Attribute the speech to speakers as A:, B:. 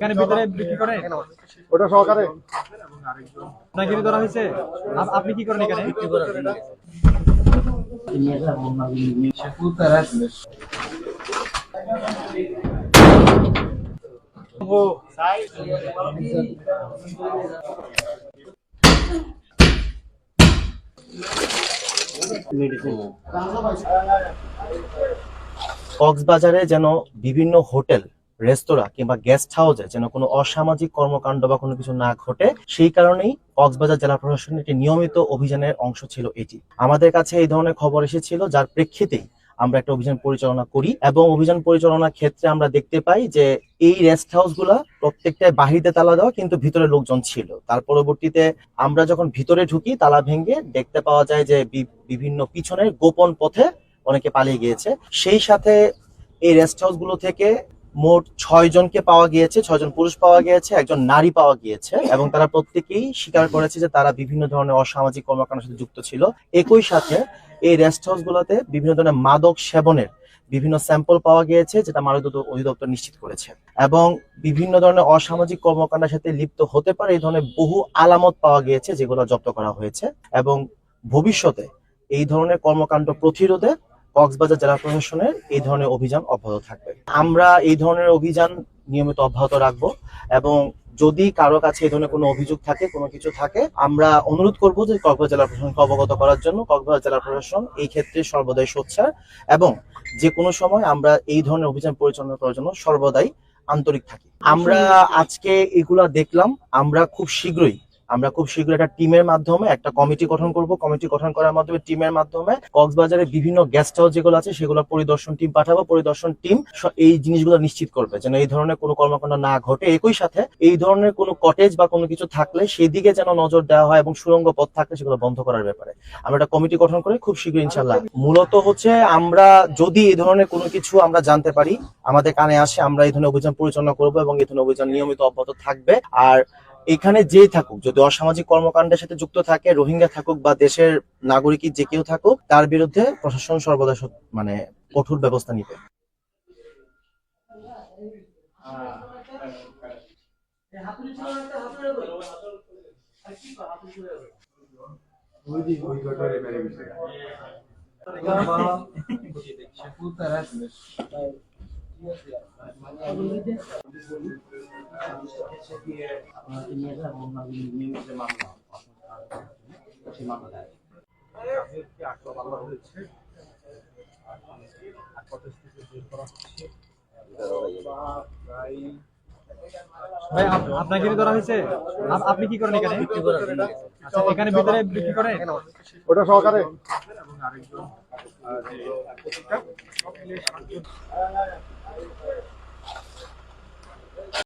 A: এখানে ভিতরে বিক্রি করে
B: ওটা সহকারে
A: আপনাকে ধরা হয়েছে। আপনি কি করেন এখানে?
C: কক্সবাজারে যেন বিভিন্ন হোটেল, রেস্তোরাঁ কিংবা গেস্ট হাউসে যেন কোনো অসামাজিক কর্মকাণ্ড বা কোনো কিছু না ঘটে, সেই কারণেই কক্সবাজার জেলা প্রশাসনের একটি নিয়মিত অভিযানের অংশ ছিল এটি। আমাদের কাছে এই ধরনের খবর এসেছিল, যার প্রেক্ষিতেই আমরা একটা অভিযান পরিচালনা করি এবং অভিযান পরিচালনার ক্ষেত্রে আমরা দেখতে পাই যে এই রেস্ট হাউস গুলা প্রত্যেকটাই বাহিরে তালা দেওয়া, কিন্তু ভিতরে লোকজন ছিল। তার পরবর্তীতে আমরা যখন ভিতরে ঢুকি, তালা ভেঙে দেখতে পাওয়া যায় যে বিভিন্ন পিছনের গোপন পথে অনেকে পালিয়ে গিয়েছে। সেই সাথে এই রেস্ট হাউস গুলো থেকে মোট 6 জনকে পাওয়া গিয়েছে, 6 জন পুরুষ পাওয়া গিয়েছে, একজন নারী পাওয়া গিয়েছে এবং তারা প্রত্যেকেই স্বীকার করেছে যে তারা বিভিন্ন ধরনের অসামাজিক কর্মকাণ্ডের সাথে যুক্ত ছিল। একই সাথে এই রেস্ট হাউস গুলোতে বিভিন্ন ধরনের মাদক সেবনের বিভিন্ন স্যাম্পল পাওয়া গিয়েছে, যেটা মাদক অধিদপ্তর নিশ্চিত করেছে, এবং বিভিন্ন ধরনের অসামাজিক কর্মকাণ্ডের সাথে লিপ্ত হতে পারে এই ধরনের বহু আলামত পাওয়া গিয়েছে, যেগুলো জব্দ করা হয়েছে। এবং ভবিষ্যতে এই ধরনের কর্মকাণ্ড প্রতিরোধে কক্সবাজার জেলা প্রশাসনের এই ধরনের অভিযান অব্যাহত থাকবে। আমরা এই ধরনের অভিযান নিয়মিত অব্যাহত রাখবো এবং যদি কারো কাছে এই ধরনের কোনো অভিযোগ থাকে, কোনো কিছু থাকে, আমরা অনুরোধ করবো যে কক্সবাজার জেলা প্রশাসনকে অবগত করার জন্য। কক্সবাজার জেলা প্রশাসন এই ক্ষেত্রে সর্বদাই সোচ্চার এবং যে কোনো সময় আমরা এই ধরনের অভিযান পরিচালনা করার জন্য সর্বদাই আন্তরিক থাকি। আমরা আজকে এগুলা দেখলাম। আমরা খুব শীঘ্রই একটা টিমের মাধ্যমে একটা কমিটি গঠন করব। কমিটি গঠন করার মাধ্যমে টিমের মাধ্যমে কক্সবাজারের বিভিন্ন গেস্ট হাউস যেগুলো আছে সেগুলো পরিদর্শন টিম পাঠাবো। পরিদর্শন টিম এই জিনিসগুলো নিশ্চিত করবে যেন এই ধরনের কোনো কর্মকাণ্ড না ঘটে। একই সাথে এই ধরনের কোনো কটেজ বা কোনো কিছু থাকলে সেদিকে যেন নজর দেওয়া হয় এবং সুড়ঙ্গ পথ থাকলে সেগুলো বন্ধ করার ব্যাপারে আমরা একটা কমিটি গঠন করে খুব শীঘ্রই ইনশাল্লাহ। মূলত হচ্ছে আমরা যদি এই ধরনের কোনো কিছু আমরা জানতে পারি, আমাদের কানে আসে, আমরা এই ধরনের অভিযান পরিচালনা করবো এবং এই ধরনের অভিযান নিয়মিত অব্যাহত থাকবে। আর এখানে যেই থাকুক, যদি অসামাজিক কর্মকাণ্ডের সাথে যুক্ত থাকে, রোহিঙ্গা থাকুক বা দেশের নাগরিক যে কেউ থাকুক, তার বিরুদ্ধে প্রশাসন সর্বদা মানে কঠোর ব্যবস্থা নিবে।
A: ভাই আপনাকে ধরা হয়েছে। আপনি কি করেন এখানে? আচ্ছা, এখানে ভিতরে বিক্রি করে
B: ওটা সহকারে
A: এবং আরেকজন